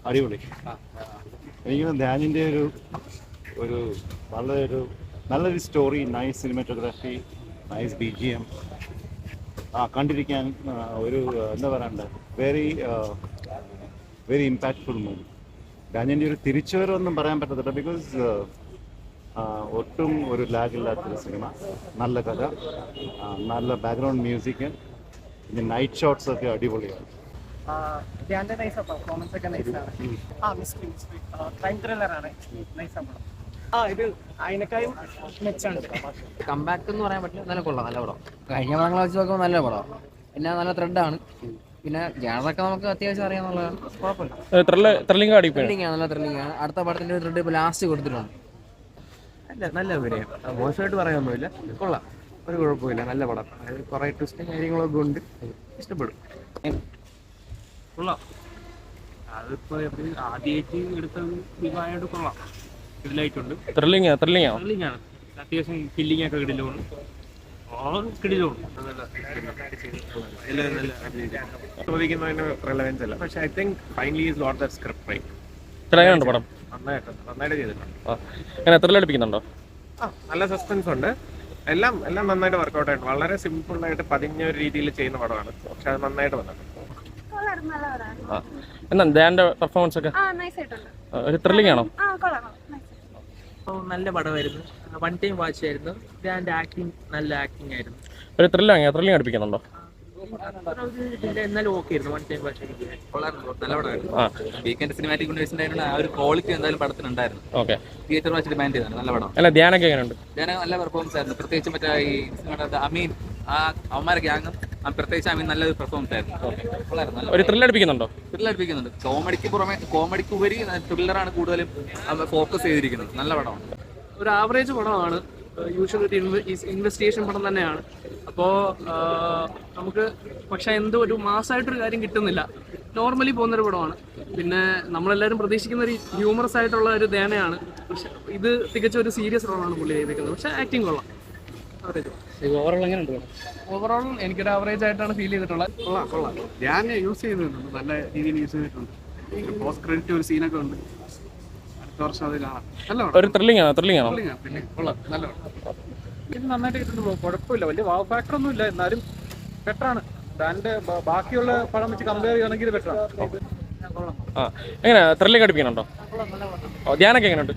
അടിപൊളി. എനിക്ക് ധ്യാനിൻ്റെ ഒരു ഒരു വളരെ നല്ലൊരു story, nice cinematography, nice BGM, കണ്ടിരിക്കാൻ ഒരു എന്താ പറയണ്ട, വെരി വെരി ഇമ്പാക്റ്റ്ഫുൾ മൂവി. ധ്യാനിൻ്റെ ഒരു തിരിച്ചുവരവൊന്നും പറയാൻ പറ്റത്തില്ല, ബിക്കോസ് ഒട്ടും ഒരു ലാഗില്ലാത്തൊരു സിനിമ, നല്ല കഥ, നല്ല ബാക്ക്ഗ്രൗണ്ട് മ്യൂസിക്, പിന്നെ നൈറ്റ് ഷോട്ട്സ് ഒക്കെ അടിപൊളിയാണ്. പെർഫോമൻസ് ഒക്കെ നൈസാണ്. ക്രൈം ത്രില്ലറാണ്, നൈസാണ്. ഇത് അതിനേക്കാളും മെച്ചാണ്. കംബാക്ക് എന്ന് പറയാൻ പറ്റില്ല, നല്ല കൊള്ളാം, നല്ല പടം. കഴിഞ്ഞ പടങ്ങളെ വെച്ച് നോക്കുമ്പോൾ നല്ല പടം, പിന്നെ നല്ല ത്രെഡാണ്, പിന്നെ ജാനറൊക്കെ നമുക്ക് അത്യാവശ്യം അറിയാമെന്നുള്ളതാണ്, കുഴപ്പമില്ല. ത്രില്ലിംഗ് ആണ്, നല്ല ത്രില്ലിംഗ് ആണ്. അടുത്ത പടത്തിന്റെ ഒരു ത്രെഡ് ഇപ്പോൾ ലാസ്റ്റ് കൊടുത്തിട്ടുണ്ട്. നല്ല അഭിനയം, മോശമായിട്ട് പറയാനൊന്നുമില്ല, കൊള്ളാം, ഒരു കുഴപ്പമില്ല, നല്ല പടം. കുറെ ട്വിസ്റ്റും കാര്യങ്ങളൊക്കെ ഉണ്ട്, ഇഷ്ടപ്പെടും. കൊള്ളാം. അതിപ്പോ ആദ്യമായിട്ട് എടുത്ത വിവാഹമായിട്ട് കൊള്ളാം, ഇതിലായിട്ടുണ്ട്. ത്രില്ലിംഗ് ആണ്, അത്യാവശ്യം കില്ലിംഗ് ഒക്കെ കിടിലുമാണ്, കിടിലുമാണ്. ചോദിക്കുന്നതിന് റെലവൻസ് അല്ല, പക്ഷെ I think finally is lot the script right. പടം നന്നായിട്ട് ചെയ്തിട്ടുണ്ട്. ത്രില്ലടിപ്പിക്കുന്നുണ്ടോ? നല്ല സസ്പെൻസ് ഉണ്ട്, എല്ലാം നന്നായിട്ട് വർക്കൗട്ട് ആയിട്ട്, വളരെ സിമ്പിൾ ആയിട്ട് പതിഞ്ഞ ഒരു രീതിയിൽ ചെയ്യുന്ന പടമാണ്, പക്ഷെ അത് നന്നായിട്ട് വന്നിട്ടുണ്ട്. എന്നാ ധ്യാന്റെ പെർഫോമൻസ് ഒക്കെ ഒരു ത്രില്ലിംഗ് ആണോ? നല്ല പടമായിരുന്നു, വൺ ടൈം വാച്ച് ആയിരുന്നു. ധ്യാന്റെ ആക്ടിങ് നല്ല ആക്ടിങ് ആയിരുന്നു. ഒരു ത്രില്ലിംഗ് അടുപ്പിക്കുന്നുണ്ടോ? എന്നാലും ഓക്കെ ആയിരുന്നു, വൺ ടൈം വാച്ച്. നല്ല പടമായിരുന്നു. വീക്കെൻഡ് സിനിമാറ്റിക് യൂണിവേഴ്സിന്റെ ആ ഒരു ക്വാളിറ്റി എന്തായാലും പടത്തിനുണ്ടായിരുന്നു. ഓക്കെ, തിയേറ്റർ വാച്ച് ഡിമാൻഡ് ചെയ്താണ്. നല്ല പടം. അല്ല ധ്യാനൊക്കെ എങ്ങനെയുണ്ട്? ധ്യാനം നല്ല പെർഫോമൻസ് ആയിരുന്നു, പ്രത്യേകിച്ച് മറ്റേ ഈ അമീൻ, ആ അവന്മാരെ ഗ്യാങ്ങും പ്രത്യേകിച്ച് അമീൻ നല്ലൊരു പെർഫോമൻസ് ആയിരുന്നു. ഒരു ത്രില്ലടിപ്പിക്കുന്നുണ്ടോ? ത്രില്ലടിപ്പിക്കുന്നുണ്ട്. കോമഡിക്ക് ഉപരി ത്രില്ലറാണ് കൂടുതലും ഫോക്കസ് ചെയ്തിരിക്കുന്നത്. നല്ല പടമാണ്. ഒരു ആവറേജ് പടമാണ്, യൂഷ്വലി ഒരു ഇൻവെസ്റ്റിഗേഷൻ പടം തന്നെയാണ്. അപ്പോൾ നമുക്ക് പക്ഷെ എന്തോ ഒരു മാസമായിട്ടൊരു കാര്യം കിട്ടുന്നില്ല, നോർമലി പോകുന്നൊരു പടമാണ്. പിന്നെ നമ്മളെല്ലാവരും പ്രതീക്ഷിക്കുന്ന ഒരു ഹ്യൂമറസ് ആയിട്ടുള്ള ഒരു ധ്യാനയാണ്, പക്ഷെ ഇത് തികച്ച ഒരു സീരിയസ് റോളാണ് പുള്ളി ചെയ്തിരിക്കുന്നത്. പക്ഷെ ആക്ടിങ് കൊള്ളാം. ഓവറോൾ എങ്ങനെയുണ്ട്? ഓവറോൾ എനിക്കൊരു ആവറേജ് ആയിട്ടാണ് ഫീൽ ചെയ്തിട്ടുള്ളത്. കൊള്ളാം. ഞാൻ യൂസ് ചെയ്തിട്ടുണ്ട്, നല്ല രീതിയിൽ യൂസ് ചെയ്തിട്ടുണ്ട്. പോസ്റ്റ് ക്രെഡിറ്റ് ഒരു സീനൊക്കെ ഉണ്ട്, അടുത്ത വർഷം അത് കാണാം. നല്ല ഒരു ത്രില്ലിംഗ് ആണോ? പിന്നെ കൊള്ളാം, നല്ല ഇത് നന്നായിട്ട് ചെയ്തിട്ടുണ്ട്, കുഴപ്പമില്ല, വലിയ വാവ് ഫാക്ടർ ഒന്നും ഇല്ല, എന്നാലും ബെറ്ററാണ്. ധ്യാന്റെ ബാക്കിയുള്ള പടം വെച്ച് കമ്പയർ ചെയ്യുകയാണെങ്കിൽ ഇത് ബെറ്ററാണ്. എങ്ങനെ ത്രില്ലിംഗ് അടുപ്പിക്കുന്നുണ്ടോ? ധ്യാനൊക്കെ എങ്ങനെയുണ്ട്?